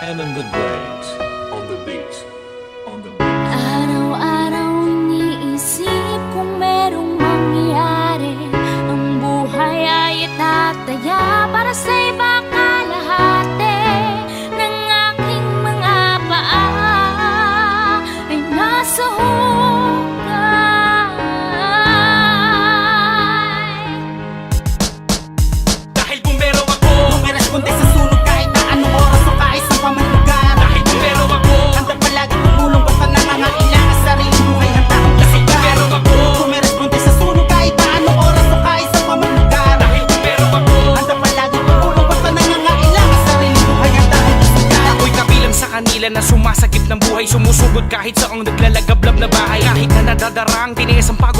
Simon the Great on the beat, on the beat. Araw-araw iniisip kung merong mangyayari. Ang buhay ay itataya para sa iba kalahati ng aking mga paa ay nasa hukay. Dahil bumbero ako, Responde sa sunog kahit na anong oras o kahit sa pamalugan. dahil bumbero ako, Handa palagi tumulong basta nangangailangan sa sariling buhay. Handa akong kasigahan. bumbero ako, Kumiresponde sa sunog kahit na anong oras o kahit sa pamalugan. dahil bumbero ako. Handa palagi tumulong basta nangangailangan sa sariling buhay. Handa akong kasigahan. Ako'y kabilang sa kanila na sumasagip ng buhay, sumusugod kahit sa ang naglalagablab na bahay. Kahit na nadadarang tiniis ang pagod.